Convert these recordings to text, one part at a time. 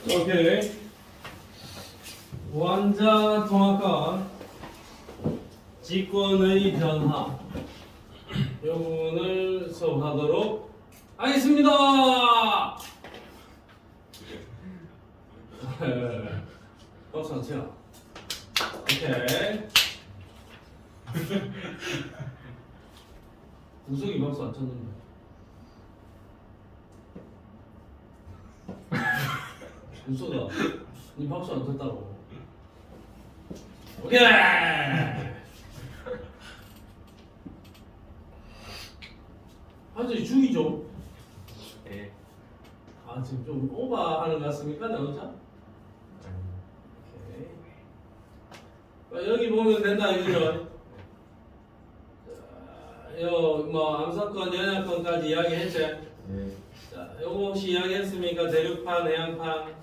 오케이. 원자 통합과 직권의 변화 이 부분을 수업하도록 하겠습니다. 박수 안 치나? 오케이. 우석이 박수 안 쳤는데. 우석아, 니 박수 안 쳤다고. 오케이. 완전히 죽이죠. 네. 아 지금 좀 오버하는 것 같습니까, 나오자? 오케이. 여기 보면 된다 이거죠. 뭐 암사건, 연약건까지 이야기했지. 네. 자, 요거 혹시 이야기했습니까? 대륙판, 해양판.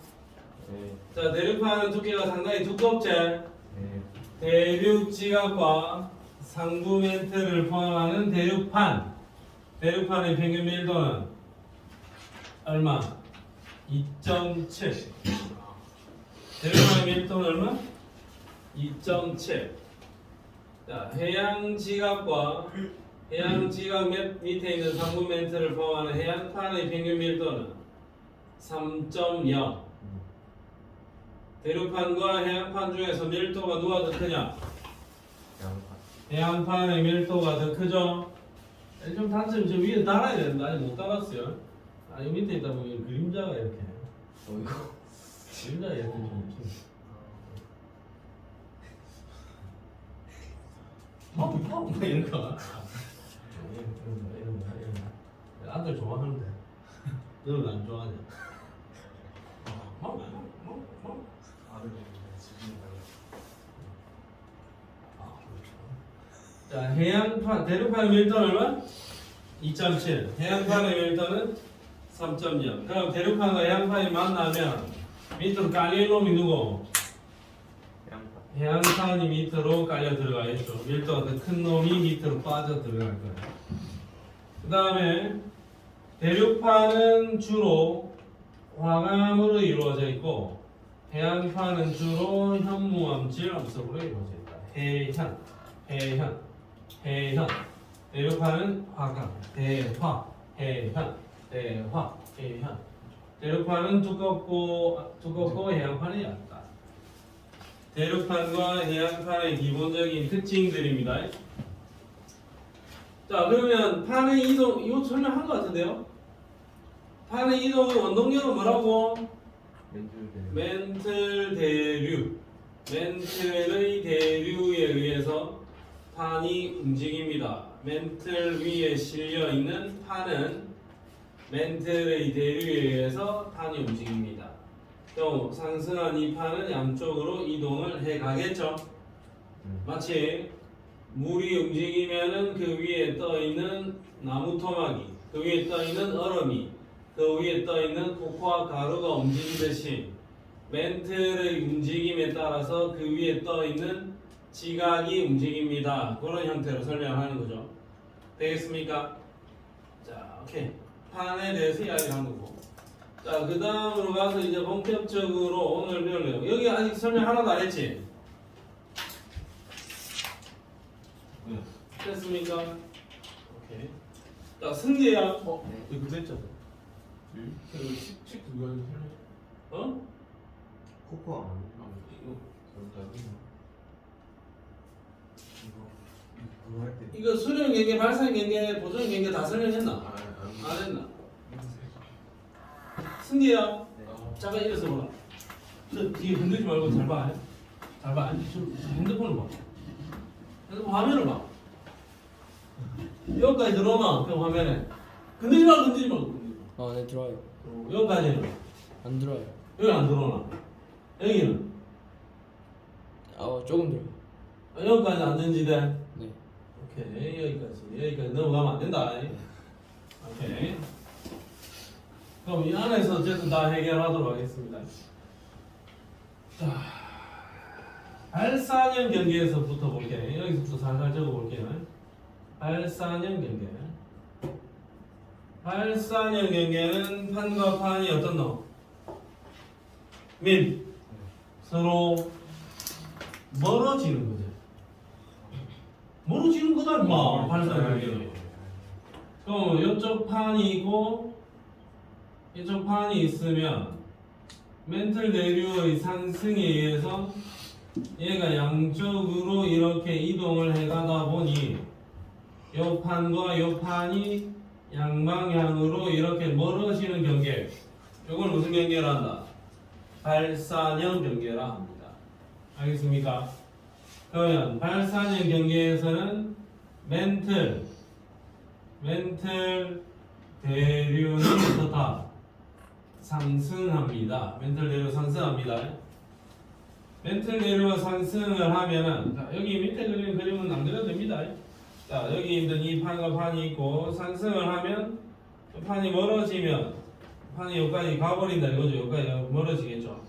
네. 자, 대륙판은 두께가 상당히 두껍지. 네. 대륙 지각과 상부 멘트를 포함하는 대륙판. 대륙판의 평균 밀도는 얼마? 2.7. 대륙판의 밀도는 얼마? 2.7. 자, 해양 지각과 해양 지각 밑에 있는 상부 멘트를 포함하는 해양판의 평균 밀도는 3.0. 대륙판과 해양판 중에서 밀도가 누가 더 크냐? 양파. 해양판의 밀도가 더 크죠? 좀 단점 저 위에 달아야 되는데 아직 못 달았어요. 아, 이 밑에 있다 보면 그림자가 이렇게 이거. 그림자가 이렇게 좀 이런 거 이런 거 아들 좋아하는데 너는 안 좋아하냐? 자, 해양판, 대륙판의 밀도는 얼마? 2.7. 해양판의 밀도는 3.0. 그럼 대륙판과 해양판이 만나면 밑으로 깔릴 놈이 누구? 양파. 해양판이 밑으로 깔려 들어가겠죠. 밀도가 더 큰 놈이 밑으로 빠져 들어갈 거예요. 그 다음에 대륙판은 주로 화감으로 이루어져 있고 해양판은 주로 현무암, 질암석으로 이루어져 있다. 해현, 해현, 해현. 대륙판은 화감, 대화, 해현, 대화, 해현. 대륙판은 두껍고 해양판은 얇다. 대륙판과 해양판의 기본적인 특징들입니다. 자, 그러면 판의 이동, 이거 설명한 것 같은데요? 판의 이동의 원동력은 뭐라고? 멘틀 대류. 멘틀의 대류에 의해서 판이 움직입니다. 멘틀 위에 실려 있는 판은 멘틀의 대류에 의해서 판이 움직입니다. 또 상승한 이 판은 양쪽으로 이동을 해 가겠죠. 마치 물이 움직이면은 그 위에 떠 있는 나무 토막이, 그 위에 떠 있는 얼음이, 그 위에 떠 있는 코코아 가루가 움직이듯이 멘틀의 움직임에 따라서 그 위에 떠 있는 지각이 움직입니다. 그런 형태로 설명하는 거죠. 되겠습니까? 자, 오케이. 판에 대해서 이야기를 한 거고. 자, 그 다음으로 가서 이제 본격적으로 오늘 배울 내용. 여기 아직 설명 하나도 안 했지? 됐습니까? 오케이. 자, 승계야. 이거 됐죠? 칙 누가 설명? 어? 코코아. 이거 수령 경계, 발상 경계, 보정 경계 다 설명했나? 안 했나? 승기야. 잠깐 일어서 보라. 저 뒤에 흔들지 말고 잘 봐. 잘 봐. 좀 핸드폰을 봐. 핸드폰 화면을 봐. 여기까지 들어오나? 그 화면에. 건들지 말고 건들지 말고. 네 들어와요. 여기까지는 안 들어와요. 여기 안 들어오나? 여기는 조금 들어요. 여기까지 안전지대. 네. 오케이, 여기까지 넘어가면 안 된다. 오케이. 그럼 이 안에서 어쨌든 다 해결하도록 하겠습니다. 자, 발사형 경계에서부터 볼게요. 여기서부터 살살 적어볼게요. 발사형 경계. 발사형 경계는 판과 판이 어떤 놈? 민 서로 멀어지는 거죠. 멀어지는 거다 임마. 발산 연결이. 그럼 이쪽 판이 있고 이쪽 판이 있으면 멘틀 대류의 상승에 의해서 얘가 양쪽으로 이렇게 이동을 해가다 보니 요 판과 요 판이 양방향으로 이렇게 멀어지는 경계. 이걸 무슨 경계라 한다? 발산형 경계라 합니다. 알겠습니까? 그러면 발산형 경계에서는 멘틀 대류는 어떻다? 상승합니다. 멘틀 대류 상승합니다. 멘틀 대류가 상승을 하면은 자, 여기 밑에 그리는 그림은 안 그려도 됩니다. 자, 여기 있는 이 판과 판이 있고 상승을 하면 판이 멀어지면 판이 여기까지 가버린다 이거죠. 여기까지 멀어지겠죠.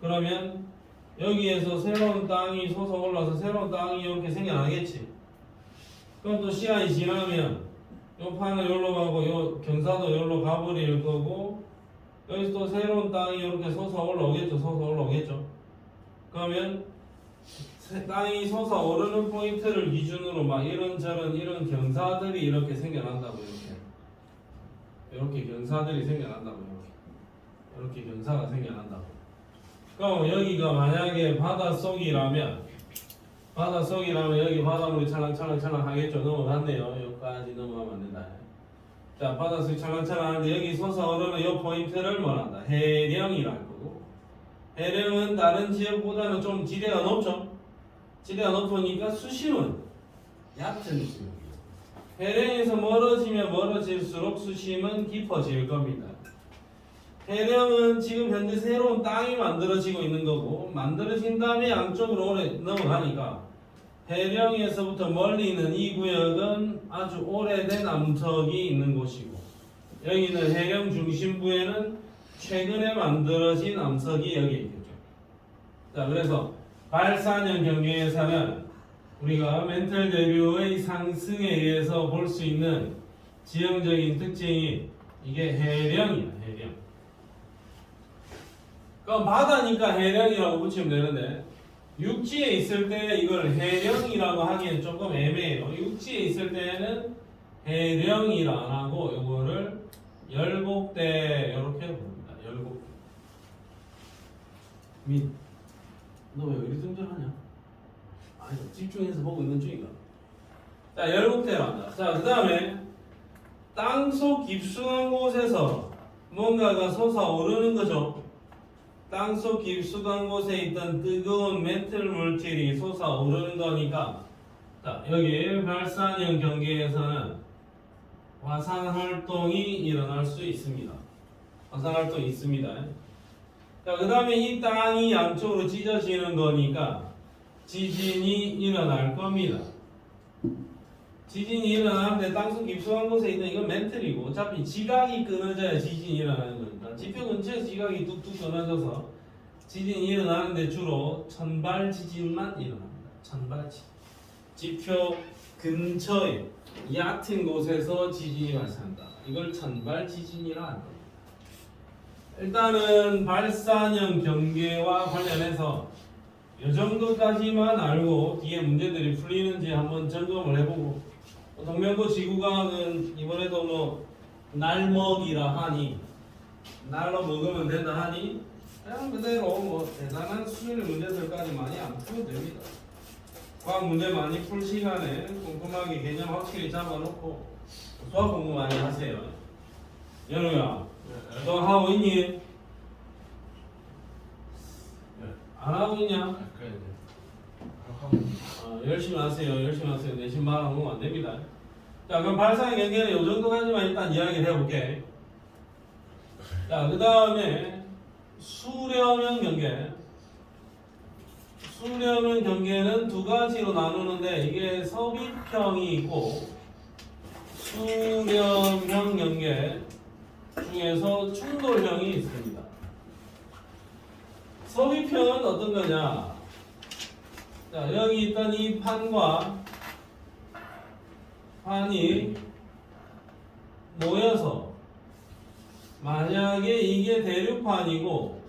그러면 여기에서 새로운 땅이 솟아 올라서 새로운 땅이 이렇게 생겨나겠지. 그럼 또 시간이 지나면 요 판은 여기로 가고 요 경사도 여기로 가버릴 거고 여기서 또 새로운 땅이 이렇게 솟아 올라오겠죠. 그러면 땅이 솟아오르는 포인트를 기준으로 막 이런저런 이런 경사들이 이렇게 생겨난다고 이렇게 경사들이 생겨난다고 이렇게 경사가 생겨난다고. 그럼 여기가 만약에 바닷속이라면 여기 바닷물이 찰랑찰랑 하겠죠. 넘어갔네요. 여기까지 넘어가면 안 된다. 자, 바닷속이 찰랑찰랑 하는데 여기 솟아오르는 이 포인트를 뭐란다? 해령이라고 거고. 해령은 다른 지역보다는 좀 지대가 높죠. 지대가 높으니까 수심은 얕은 수심이에요. 해령에서 멀어지면 멀어질수록 수심은 깊어질 겁니다. 해령은 지금 현재 새로운 땅이 만들어지고 있는 거고 만들어진 다음에 양쪽으로 오래 넘어가니까 해령에서부터 멀리 있는 이 구역은 아주 오래된 암석이 있는 곳이고 여기는 해령 중심부에는 최근에 만들어진 암석이 여기 있겠죠. 자, 그래서 발산형 경계에서는 우리가 멘틀 대류의 상승에 의해서 볼 수 있는 지형적인 특징이 이게 해령이야, 해령. 그럼 바다니까 해령이라고 붙이면 되는데 육지에 있을 때 이걸 해령이라고 하기엔 조금 애매해요. 육지에 있을 때는 해령이라 안 하고 이거를 열곡대 이렇게 부릅니다. 열곡대. 너 왜 의리정절하냐? 아니 집중해서 보고 있는 중이가. 자, 열곡대로 한다. 자, 그 다음에 땅속 깊숙한 곳에서 뭔가가 솟아오르는 거죠. 땅속 깊숙한 곳에 있던 뜨거운 멘틀 물질이 솟아오르는 거니까 자, 여기 발산형 경계에서는 화산 활동이 일어날 수 있습니다. 화산 활동이 있습니다. 자, 그 다음에 이 땅이 양쪽으로 찢어지는 거니까 지진이 일어날 겁니다. 지진이 일어나는데 땅속 깊숙한 곳에 있는 이건 멘틀이고 어차피 지각이 끊어져야 지진이 일어나는 거니까 지표 근처에 지각이 뚝뚝 끊어져서 지진이 일어나는데 주로 천발 지진만 일어납니다. 천발 지진. 지표 근처에 얕은 곳에서 지진이 발생한다. 이걸 천발 지진이라 합니다. 일단은 발산형 경계와 관련해서 이 정도까지만 알고 뒤에 문제들이 풀리는지 한번 점검을 해보고 동명고 지구과학은 이번에도 뭐 날먹이라 하니 날로 먹으면 된다 하니 그냥 그대로 뭐 대단한 수준의 문제들까지 많이 안 풀어도 됩니다. 과학 문제 많이 풀 시간에 꼼꼼하게 개념 확실히 잡아놓고 수학 공부 많이 하세요. 연우야, 너 하고 있니? 안 하고 있냐? 열심히 하세요. 열심히 하세요. 내신 말하면 안 됩니다. 자, 그럼 발상의 경계는 이 정도까지만 일단 이야기를 해볼게. 자, 그 다음에 수렴형 경계. 수렴형 경계는 두 가지로 나누는데 이게 섭입형이 있고 수렴형 경계 중에서 충돌형이 있습니다. 섭입형은 어떤 거냐? 자, 여기 있던 이 판과 판이 모여서 만약에 이게 대류판이고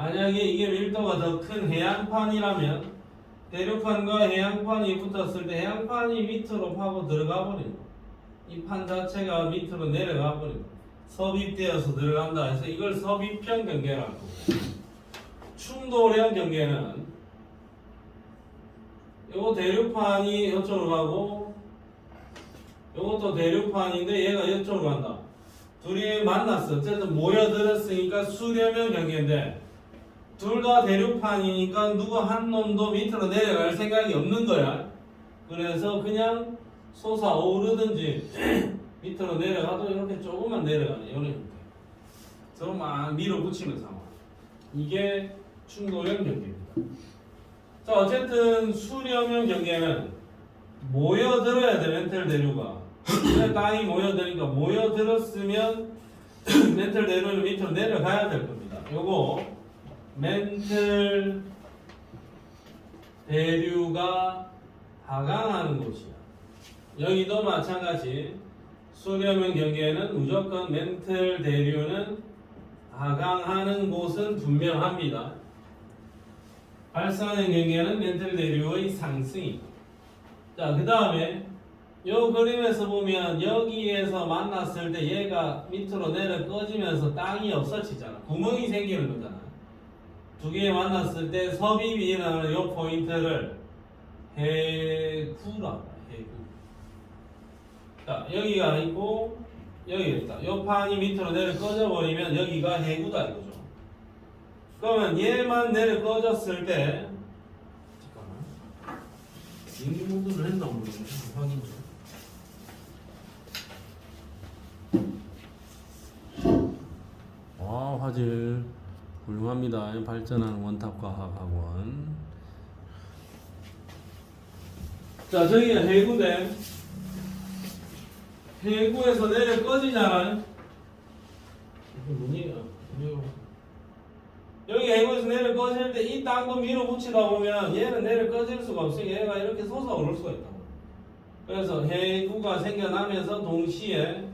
만약에 이게 밀도가 더 큰 해안판이라면 대륙판과 해양판이 붙었을 때 해양판이 밑으로 파고 들어가 버리고 이 판 자체가 밑으로 내려가 버리고 섭입되어서 들어간다 해서 이걸 섭입형 경계라고. 충돌형 경계는 요거 대륙판이 이쪽으로 가고 요것도 대륙판인데 얘가 이쪽으로 간다. 둘이 만났어. 어쨌든 모여들었으니까 수렴형 경계인데 둘 다 대륙판이니까 누구 한 놈도 밑으로 내려갈 생각이 없는 거야. 그래서 그냥 솟아오르든지 밑으로 내려가도 이렇게 조금만 내려가네. 이렇게. 서로 막 밀어붙이는 상황. 이게 충돌형 경계입니다. 자, 어쨌든 수렴형 경계는 모여들어야 돼. 멘틀 대류가. 근데 땅이 모여드니까 모여들었으면 멘틀 대류는 밑으로 내려가야 될 겁니다. 요거 멘틀 대류가 하강하는 곳이야. 여기도 마찬가지. 수렴형 경계는 무조건 멘틀 대류는 하강하는 곳은 분명합니다. 발산형 경계는 멘틀 대류의 상승이. 자, 그 다음에 요 그림에서 보면 여기에서 만났을 때 얘가 밑으로 내려 꺼지면서 땅이 없어지잖아. 구멍이 생기는 거잖아. 두 개 만났을 때 섭입이 일어나는 요 포인트를 해구라고. 해구. 자, 여기가 있고 여기가 있다. 요 판이 밑으로 내려 꺼져 버리면 여기가 해구다 이거죠. 그러면 얘만 내려 꺼졌을 때 잠깐만. 인기 모드를 했나 모르겠네. 확인 좀. 와, 화질 훌륭합니다. 발전하는 원탑과학학원. 자, 저기가 해구대. 해구에서 내려 꺼지잖아요. 여기 해구에서 내려 꺼질 때 이 땅도 밀어붙이다 보면 얘는 내려 꺼질 수가 없으니까 얘가 이렇게 솟아오를 수가 있다고. 그래서 해구가 생겨나면서 동시에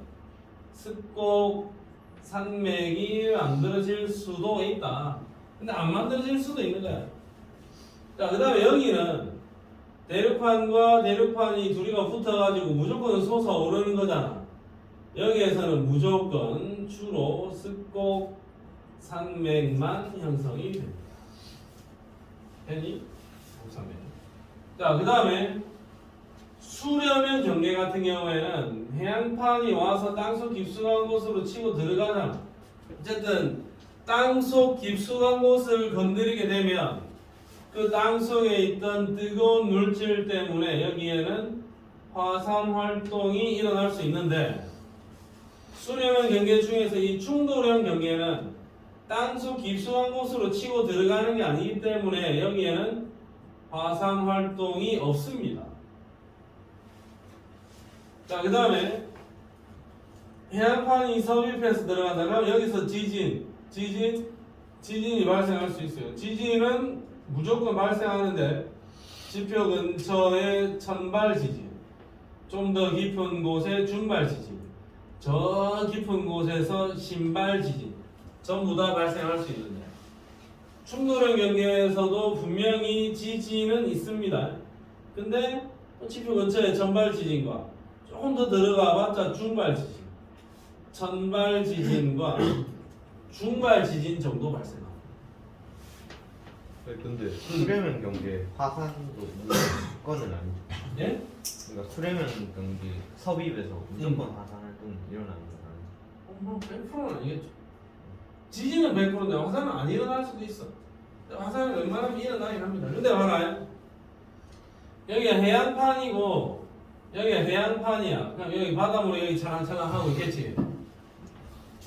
습곡 산맥이 만들어질 수도 있다. 근데 안 만들어질 수도 있는 거야. 자, 그 다음에 여기는 대륙판과 대륙판이 둘이가 붙어가지고 무조건 솟아오르는 거잖아. 여기에서는 무조건 주로 습곡 산맥만 형성이 됩니다. 됐니? 산맥. 자, 그 다음에 수렴형 경계 같은 경우에는 해양판이 와서 땅속 깊숙한 곳으로 치고 들어가잖아. 어쨌든 땅속 깊숙한 곳을 건드리게 되면 그 땅속에 있던 뜨거운 물질 때문에 여기에는 화산 활동이 일어날 수 있는데 수렴형 경계 중에서 이 충돌형 경계는 땅속 깊숙한 곳으로 치고 들어가는 게 아니기 때문에 여기에는 화산 활동이 없습니다. 자, 그 다음에 해안판이 섭입해서 들어간다. 그럼 여기서 지진이 발생할 수 있어요. 지진은 무조건 발생하는데 지표 근처에 천발 지진, 좀 더 깊은 곳에 준발 지진, 저 깊은 곳에서 신발 지진 전부 다 발생할 수 있는데 충돌형 경계에서도 분명히 지진은 있습니다. 근데 지표 근처에 천발 지진과 조금 더 들어가봤자 중발 지진, 천발 지진과 중발 지진 정도 발생합니다. 근데 수렴형 경계 화산도 무조건은 아니죠. 예? 그러니까 수렴형 경계 섭입에서 무조건 화산 활동 일어나는 건 아니죠. 뭐 100%는 아니겠죠. 지진은 100%인데 화산은 안 일어날 수도 있어. 화산은 웬만하면 일어나긴 합니다. 근데 봐라, 여기가 해안판이고 여기가 해안판이야. 그럼 여기 바닷물이 여기 차랑차랑 하고 있겠지.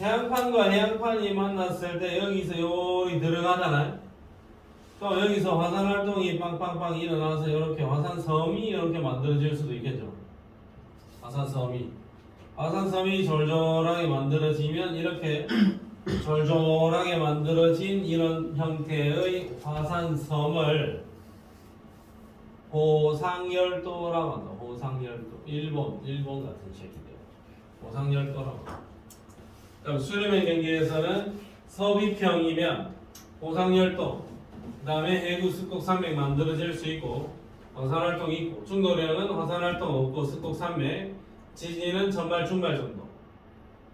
해안판과 해안판이 만났을 때 여기서 요리 들어가잖아요. 그럼 여기서 화산 활동이 빵빵빵 일어나서 이렇게 화산섬이 이렇게 만들어질 수도 있겠죠. 화산섬이 졸졸하게 만들어지면 이렇게 졸졸하게 만들어진 이런 형태의 화산섬을 호상열도라고 한다. 호상열도. 일본 같은 새끼들. 호상열도라고 한다. 그럼 수렴형 경계에서는 섭입형이면 고상열동, 그 다음에 해구 습곡 산맥 만들어질 수 있고 화산활동이 있고 중도령은 화산활동 없고 습곡 산맥, 지진은 전발 중발 정도.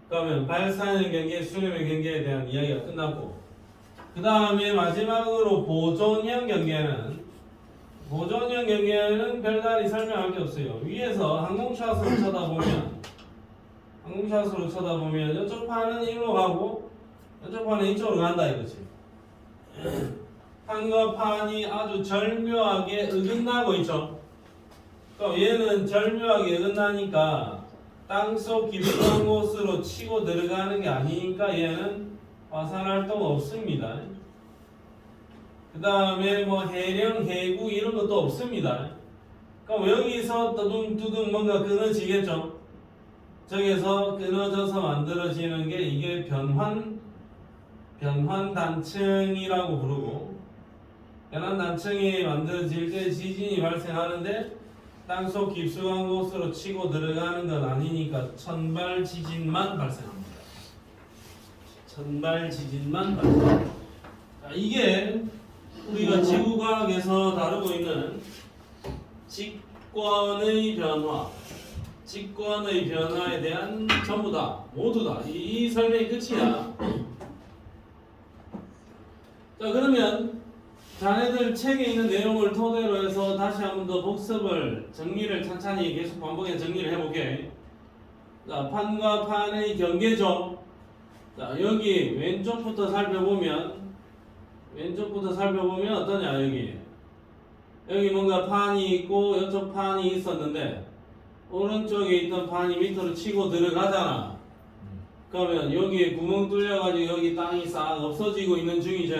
그러면 발사형 경계, 수렴형 경계에 대한 이야기가 끝났고 그 다음에 마지막으로 보존형 경계는 별다른 설명할 게 없어요. 위에서 항공차선으로 쳐다보면 이쪽 판은 이리로 가고 이쪽 판은 이쪽으로 간다 이거지. 판과 판이 아주 절묘하게 어긋나고 있죠. 그럼 얘는 절묘하게 어긋나니까 땅속 깊은 곳으로 치고 들어가는 게 아니니까 얘는 화산활동 없습니다. 그 다음에 뭐 해령, 해구 이런 것도 없습니다. 그럼 여기서 두둥두둥 뭔가 끊어지겠죠. 저기서 끊어져서 만들어지는 게 이게 변환단층이라고 부르고 변환단층이 만들어질 때 지진이 발생하는데 땅속 깊숙한 곳으로 치고 들어가는 건 아니니까 천발지진만 발생합니다. 천발지진만 발생. 자, 이게 우리가 지구과학에서 다루고 있는 직권의 변화에 대한 전부 다, 모두 다. 이 설명이 끝이야. 자, 그러면 자네들 책에 있는 내용을 토대로 해서 다시 한 번 더 복습을, 정리를 천천히 계속 반복해서 정리를 해볼게. 자, 판과 판의 경계죠. 자, 여기 왼쪽부터 살펴보면 어떠냐, 여기 뭔가 판이 있고 이쪽 판이 있었는데 오른쪽에 있던 판이 밑으로 치고 들어가잖아. 그러면 여기에 구멍 뚫려가지고 여기 땅이 싹 없어지고 있는 중이죠.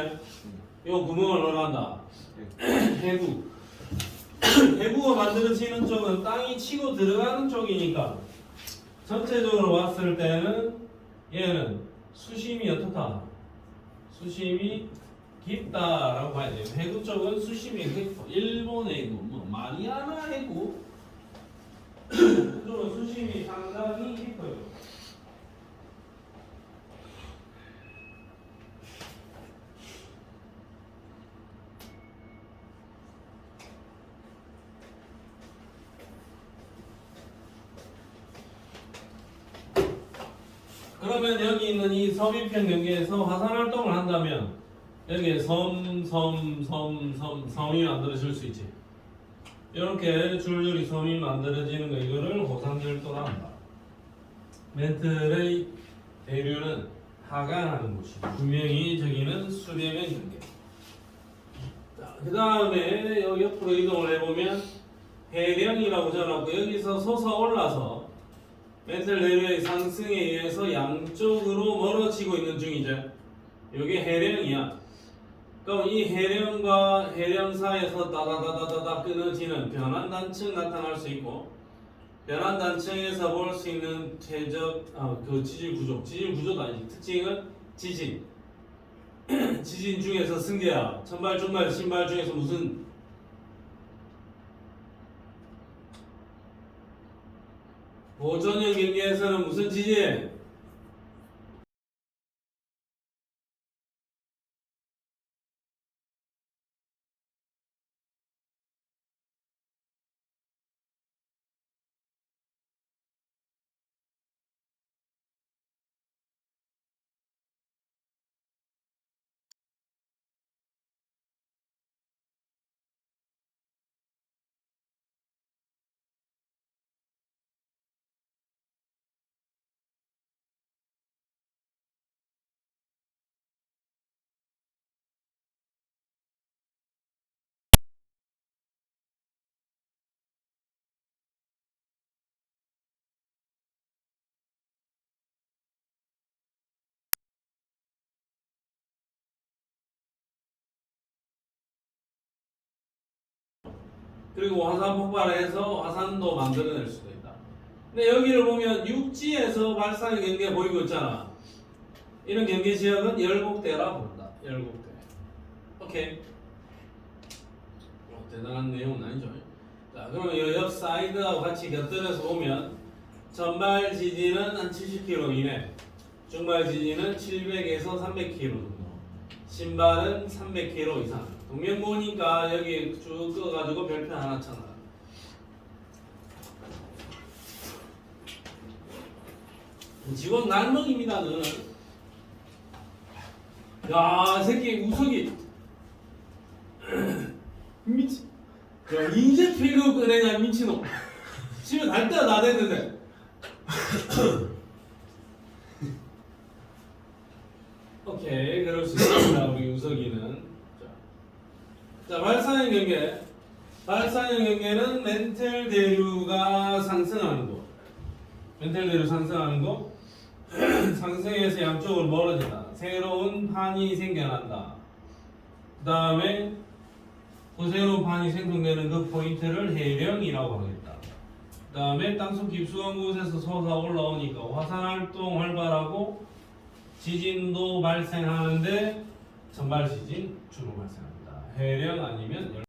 요 구멍을 넣어간다. 해구가 만들어지는 쪽은 땅이 치고 들어가는 쪽이니까 전체적으로 봤을 때는 얘는 수심이 어떻다? 수심이 깊다라고 봐야 돼요. 해구 쪽은 수심이 깊고 일본 해구, 뭐 마리아나 해구 그쪽은 수심이 상당히 깊어요. 그러면 여기 있는 이 서비평 경계에서 화산활동을 한다면 여기에 섬이 만들어질 수 있지. 이렇게 줄줄이 섬이 만들어지는 거, 이거를 호상열도라 한다. 멘틀의 대류는 하강하는 곳이고 분명히 저기는 수렴형 경계. 그 다음에 여기 옆으로 이동을 해보면 해령이라고 적어놨고 여기서 솟아올라서 멘틀 대류의 상승에 의해서 양쪽으로 멀어지고 있는 중이죠. 이게 해령이야. 그럼 이 해령과 해령 사이에서 다다다다다 끊어지는 변환단층 나타날 수 있고 변환단층에서 볼 수 있는 그 지질구조도 아니지. 특징은 지진. 지진 중에서 승계야. 천발, 중발, 신발 중에서 무슨 보존형 경계에서는 무슨 지진? 그리고 화산 폭발을 해서 화산도 만들어낼 수도 있다. 근데 여기를 보면 육지에서 발산의 경계가 보이고 있잖아. 이런 경계 지역은 열곡대라 부른다. 열곡대. 오케이. 대단한 내용은 아니죠. 자, 그러면 이 옆 사이드하고 같이 곁들여서 보면 전발 지진은 한 70km 이내, 중발 지진은 700에서 300km 정도. 신발은 300km 이상. 동명보니까 여기 쭉 꺼가지고 별표 하나 쳐놔. 직원 날먹입니다 너는. 야 새끼 우석이 미치. 야 인제 필요 꺼내냐 미친놈. 집에 갈 때가 다 됐는데. 오케이 그럴 수 있습니다 우리 우석이는. 자 발산형 경계. 발산형 경계는 멘틀 대류가 상승하는 거. 멘틀 대류 상승하는 거. 상승해서 양쪽으로 멀어진다. 새로운 판이 생겨난다. 그 다음에 그 새로운 판이 생성되는 그 포인트를 해령이라고 하겠다. 그 다음에 땅속 깊숙한 곳에서 솟아 올라오니까 화산활동 활발하고 지진도 발생하는데 전발 지진 주로 발생합니다. 해령 아니면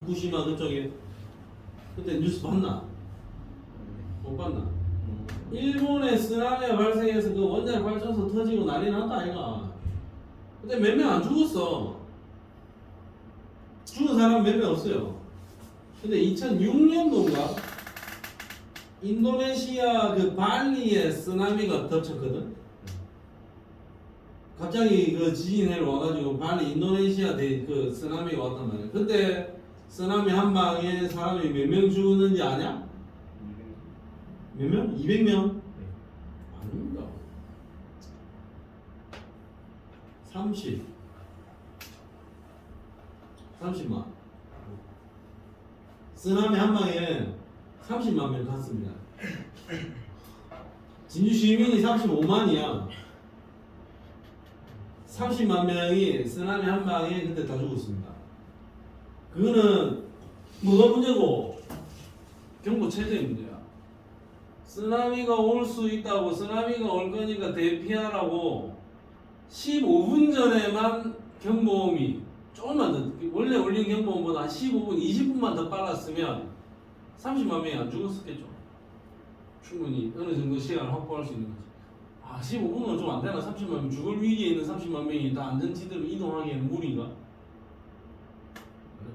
후쿠시마 그쪽에 그때 뉴스 봤나? 못 봤나? 일본에 쓰나미가 발생해서 그 원자력 발전소 터지고 난리 났다 아이가. 근데 몇 명 안 죽었어. 죽은 사람 몇 명 없어요. 근데 2006년도인가 인도네시아 그 발리에 쓰나미가 덮쳤거든. 갑자기 그 지진이 와가지고 발리 인도네시아 그 쓰나미가 왔단 말이야. 그때 쓰나미 한 방에 사람이 몇 명 죽었는지 아냐? 몇 명? 200명? 아닙니다. 30만. 쓰나미 한 방에 30만 명 갔습니다. 진주 시민이 35만이야. 30만 명이 쓰나미 한 방에 그때 다 죽었습니다. 그거는 뭐가 문제고? 경보 체제의 문제야. 쓰나미가 올 수 있다고, 쓰나미가 올 거니까 대피하라고 15분 전에만 경보음이 조금만 더, 원래 울린 경보음보다 한 15분, 20분만 더 빨랐으면 30만 명이 안 죽었었겠죠. 충분히 어느 정도 시간을 확보할 수 있는 거지. 15분은 좀 안 되나? 30만 명, 죽을 위기에 있는 30만 명이 다 안전지대로 이동하기에는 무리인가?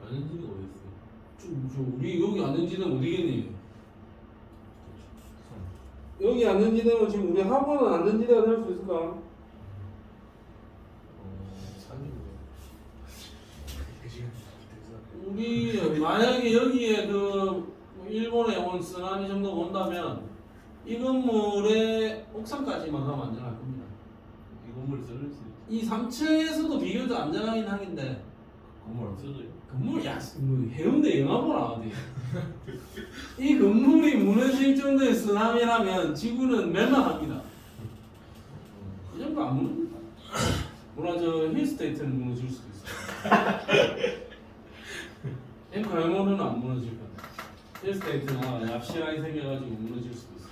안전지대가 어디 있어요? 우리 여기 안전지대는 어디겠니? 여기 안전지대면 지금 우리 학원은 안전지대가 될 수 있을까? 우리 만약에 여기에 그 일본에 온 쓰나미 정도가 온다면 이 건물의 옥상까지만 가면 안전할 겁니다. 이 건물 썰릴 수 있어. 이 3층에서도 비교적 안전하긴 하긴데 건물 없어져요. 건물 뭐 해운대 영화 보나 어디? 이 건물이 무너질 정도의 쓰나미라면 지구는 멸망합니다. 이 정도 안 무너집니다. 물론 저 힐스테이트는 무너질 수도 있어요. 앵커 해머는 안 무너질 거야. 힐스테이트는 얍실하게 생겨가지고 무너질 수도 있어.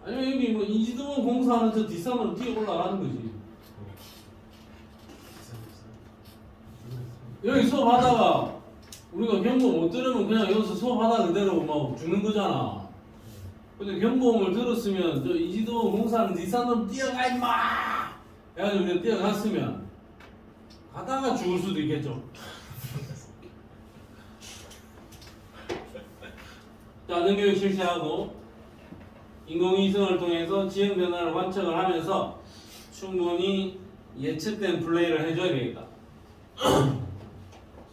아니면 여기 뭐 인지도원 공사하는 저 뒷산으로 뛰어 올라가는 거지. 여기 수업하다가 우리가 경보음 못 들으면 그냥 여기서 수업하다 그대로 막 죽는 거잖아. 근데 경보음을 들었으면 저 인지도원 공사하는 뒷산으로 뛰어가 임마! 해가지고 우리가 뛰어갔으면 가다가 죽을 수도 있겠죠. 자, 안전교육 실시하고 인공위성을 통해서 지형 변화를 관측을 하면서 충분히 예측된 플레이를 해줘야 되겠다. 선생님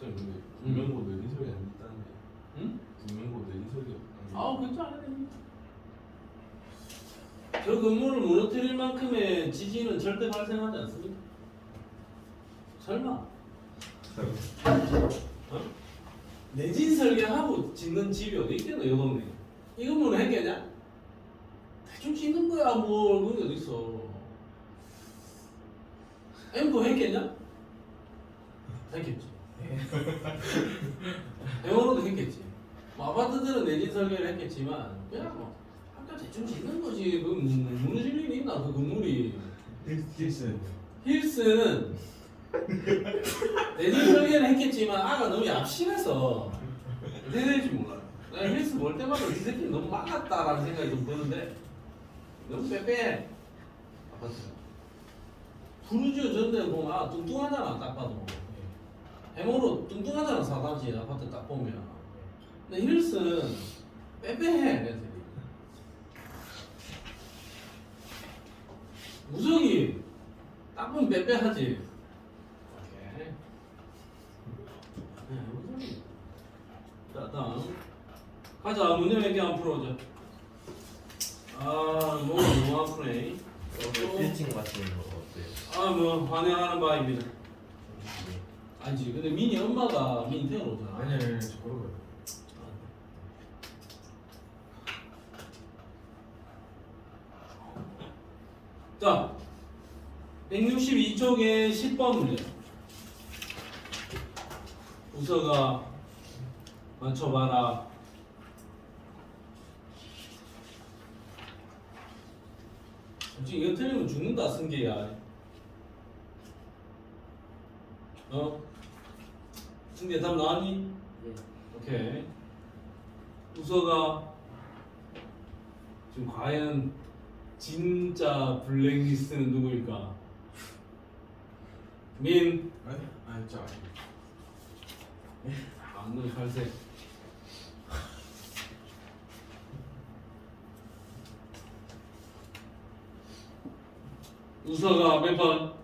근데 김명고 내린 소리 안 있다는데. 응? 김명고 내린 소리가. 괜찮아요. 저 건물을 무너뜨릴 만큼의 지진은 절대 발생하지 않습니다. 설마? 어? 내진 설계하고 짓는 집이 어디 있겠노, 이 동네. 이 건물은 했겠냐? 대충 짓는 거야, 뭘. 그런 게 어딨어. 엠포 했겠냐? 했겠지. 영어로도 했겠지. 뭐 아파트들은 내진 설계를 했겠지만, 그냥 뭐, 아까 대충 짓는 거지. 그 무너질 일이 있나, 그 건물이. 힐스는 내진 설계를 했겠지만 아가 너무 얍실해서 어떻게 될지 몰라요. 내가 힐스 볼 때마다 이 새끼 너무 막았다라는 생각이 좀 드는데 너무 빼빼해 아파트가. 푸르지오 전대 보면 뚱뚱하잖아. 딱 봐도 해모로 뚱뚱하잖아. 사단지 아파트 딱 보면. 근데 힐스는 빼빼해 내 새끼. 무성이 딱 보면 빼빼하지. 자, 다음 가자. 문제 몇 개 안 풀어보자. 뭐가 너무 아프네. 빌딩 같은 거 어때요? 뭐 환영하는 바입니다. 아니지. 근데 민이 엄마가 민이 태어나잖아. 아니 저 걸어가요. 자, 162쪽에 10번 문제. 우서가 맞춰봐라. 솔직히 이거 틀리면 죽는다 승계야. 승재 답 나왔니? 네. 오케이. 우서가 지금 과연 진짜 블랙리스트는 누구일까? 민. 아니 짜. 안는 갈색. 우서가 몇 번?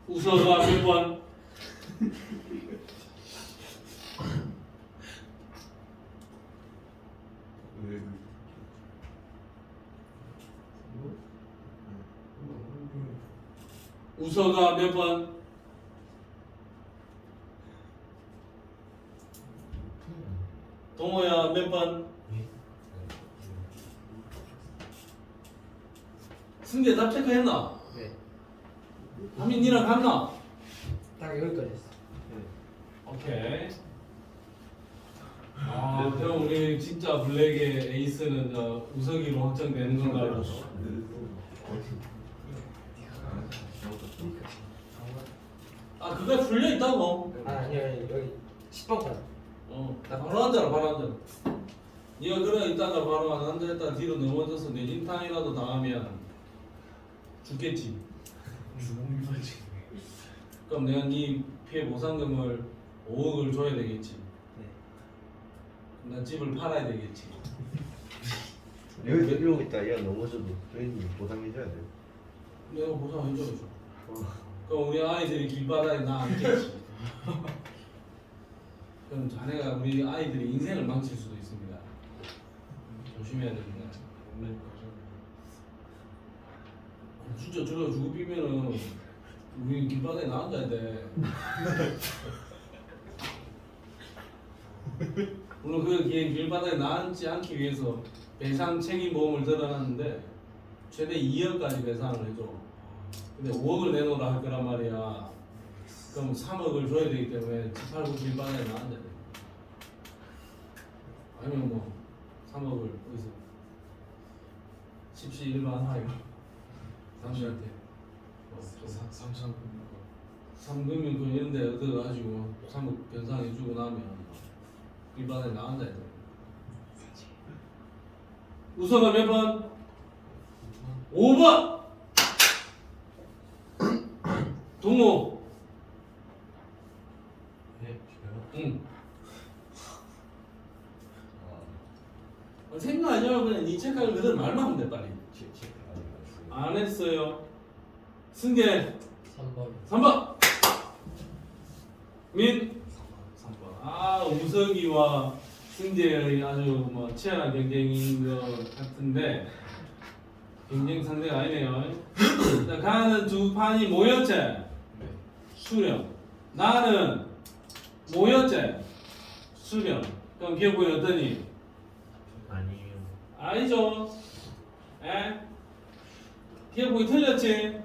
우서가 몇 번? 우서가 몇 번? 동호야 몇 번? 승재 답 체크했나? 네. 하민 니랑 갔나? 딱 여기까지 했어. 오케이. 아 그럼 우리 진짜 블랙의 에이스는 저 우석이로 확정되는 건가요? 아 그거 풀려 있다고? 아니요 여기 10번까지. 나 바로 앉아라 바로 앉아라. 네가 그래 있다가 바로 안 앉아있다 뒤로 넘어져서 내진탕이라도 당하면 죽겠지. 주먹이지. 그럼 내가 네 피해 보상금을 5억을 줘야 되겠지. 네. 난 집을 팔아야 되겠지. 여기 이러고 있다 얘가 넘어져도 저희는 보상해줘야 돼요. 내가 보상해줘야죠. 그럼 우리 아이들이 길바닥에 나 앉겠지. 그럼 자네가 우리 아이들이 인생을 망칠 수도 있습니다. 조심해야 됩니다. 진짜 저거 주고 삐면은 우리 길바닥에 나 앉아야 돼. 물론 그 길바닥에 나 앉지 않기 위해서 배상 책임 보험을 들어놨는데 최대 2억까지 배상을 해줘. 근데 5억을 내놓으라 할 거란 말이야. 그럼 3억을 줘야 되기 때문에 집 팔고 길바닥에 나 앉아야 돼. 아니면 뭐 3억을 어디서 십시 일반 하여 당신한테 삼금융 그 이런 데 얻어가지고 3억 변상해주고 나면 길바닥에 나 앉아야 돼. 우서가 몇 번? 5번! 동호. 네, 저요? 응. 생각하지 말고 그냥 네 책가를 그대로 말만 하면 돼 빨리. 안 했어요. 승재 3번. 3번. 민 3번. 아 우석이와 승재의 아주 뭐 치열한 경쟁인 것 같은데 경쟁 상대가 아니네요. 자, 가는 두 판이 뭐였지? 수령. 나는 뭐였지? 수령. 그럼 기억보기 어떠니? 아니에요. 아니죠. 에? 기억보기 틀렸지?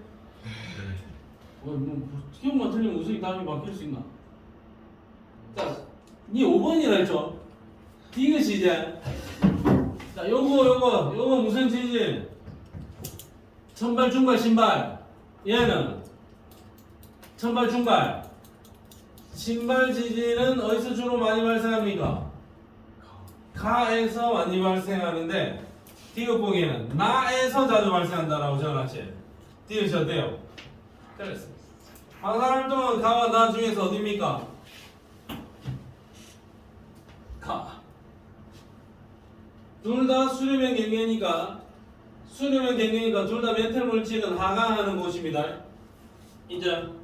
뭐, 기억만 틀리면 우석이 다음에 바뀔 수 있나? 자, 니 5번이라 했죠? 이것이 이제 자, 요거 무슨 지지? 천발, 중발, 신발. 얘는 천발, 중발. 신발 지지는 어디서 주로 많이 발생합니까? 가에서 많이 발생하는데 디귿 보기에는 나에서 자주 발생한다라고 적어놨지. 디귿이 어때요? 틀렸어. 방사활동은 가와 나 중에서 어디입니까? 가. 둘 다 수렴형 경계니까 둘 다 멘탈 물질은 하강하는 곳입니다. 인정?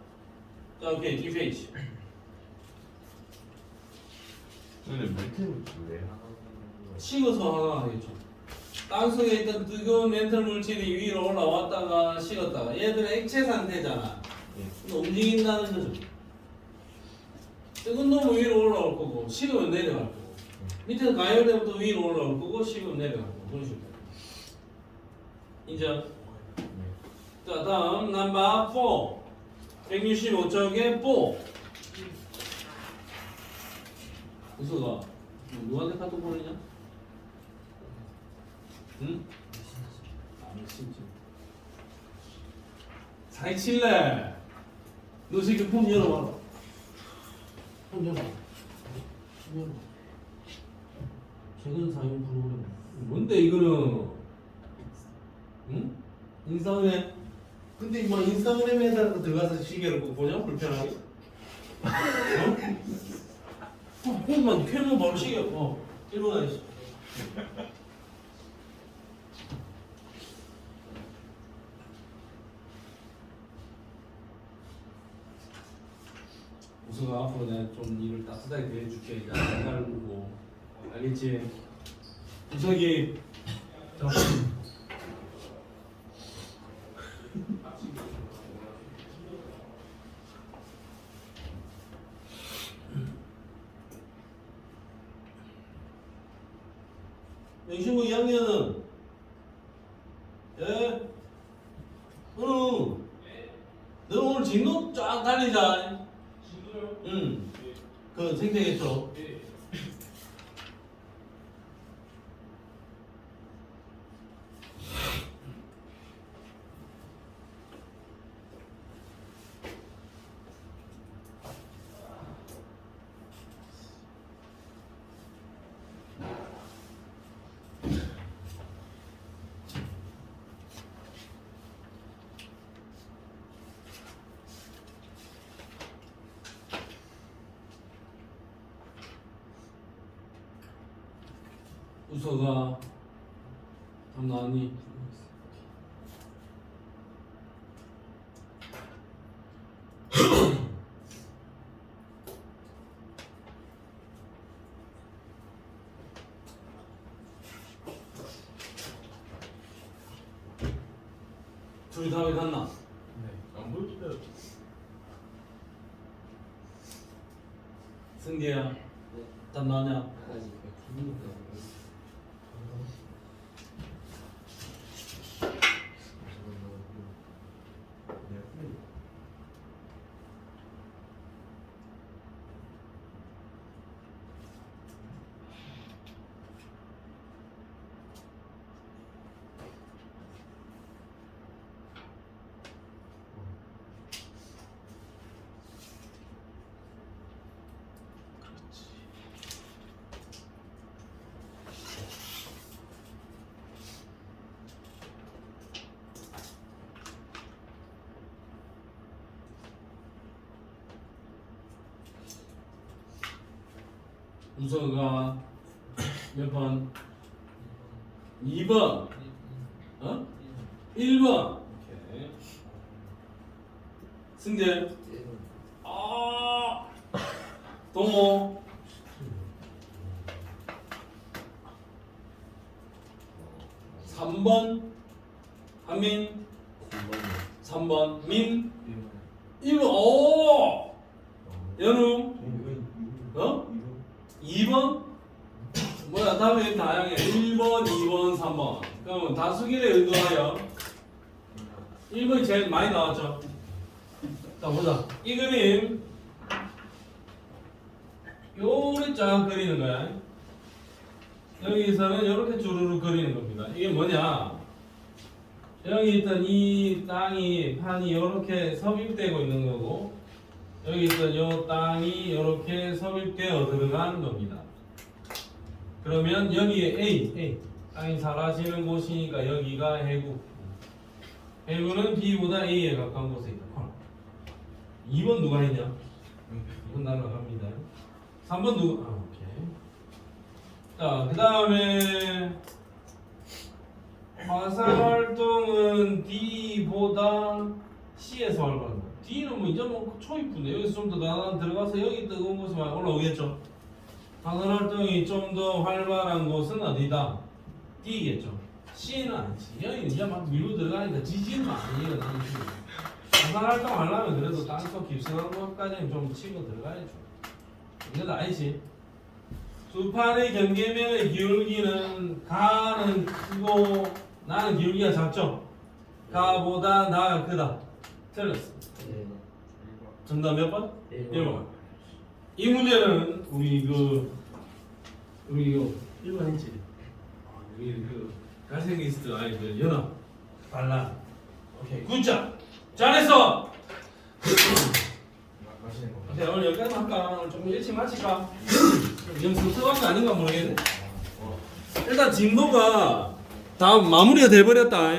자, 오케이, 뒷페이지. 근데 멘트는 왜 하는 거예요? 식어서 하강하겠죠. 땅속에 있던 뜨거운 멘탈 물질이 위로 올라왔다가 식었다가 얘들은 액체 상태잖아. 근데 움직인다는 거죠. 뜨거운 놈은 위로 올라올 거고 식으면 내려갈 거고 밑에서 가열되부터 위로 올라올 거고 식으면 내려갈 거고 그런 식으로. 인정? 자, 다음 넘버 4 165쪽에 4 우수가 누구한테 카톡 보내냐? 응? 아, 진짜. 잘 칠래. 너 새끼 폰 열어봐라. 폰 열어봐. 열어봐. 최근 사용 프로그램. 뭔데 이거는? 응? 인스타그램. 근데 뭐 인스타그램에다가 들어가서 시계를 꼭 보냐 불편하게? 어? 그것만 켜면 바로 시계. 일어나 있어. 우수가 앞으로 내가 좀 일을 따뜻하게 대해줄게. 안 갈고 알겠지? 우석이 자. 영신고 2학년은 예? 너 오늘 진도 쫙 달리자. 진도요? 응. 그 생태계죠. 우서가 답 나왔니? 둘이 답이 같나? 네. 안 보여줘요. 승기야 답 나왔냐? 아직 재밌니까. 우서가 몇 번? 2번. 1번. 오케이. 승재. 동호. 3번. 한민. 3번. 민. 1번. 오. 연우. 2번? 뭐야 답이 다양해. 1번, 2번, 3번. 그러면 다수기를 의도하여 1번이 제일 많이 나왔죠. 자 보자. 이 그림 요리 쫙 그리는 거야. 여기서는 이렇게 주르륵 그리는 겁니다. 이게 뭐냐? 여기 있던 이 땅이 판이 이렇게 섭입되고 있는 거고, 여기 있던 이 땅이 이렇게 섭입되어 들어가는 겁니다. 그러면 여기에 A 땅이 사라지는 곳이니까 여기가 해구. 해구는 B보다 A에 가까운 곳에 있다. 2번 누가 했냐? 이건 날아갑니다. 3번 누구? 오케이. 자, 그 다음에 화산 활동은 D보다 C에서 활발한 거. D는 뭐 이제 뭐 초입부인데 여기서 좀 더 나가 들어가서 여기 뜨거운 곳이 막 올라오겠죠. 화산 활동이 좀 더 활발한 곳은 어디다? D겠죠. C는 아니지. 여기 이제 막 밀고 들어가니까 지진은 아니에요. 화산 활동 하려면 그래도 땅속 깊숙한 곳까지는 좀 치고 들어가야죠. 이건 아니지. 두 판의 경계면의 기울기는 가는 크고 나는 기울기가 작죠. 가보다 나가 크다. 틀렸어. 정답 몇 번? 1번. 이 문제는 우리 이거 1번 했지. 우리 그 갈색리스트 아이들 연합 반란. 오케이. 굿자. 잘했어. 마시는 거. 오케이, 오늘 여기까지 할까? 오늘 조금 일찍 마칠까? 좀 섭섭한 거 아닌가 모르겠네. 일단 진도가 다 마무리가 돼버렸다.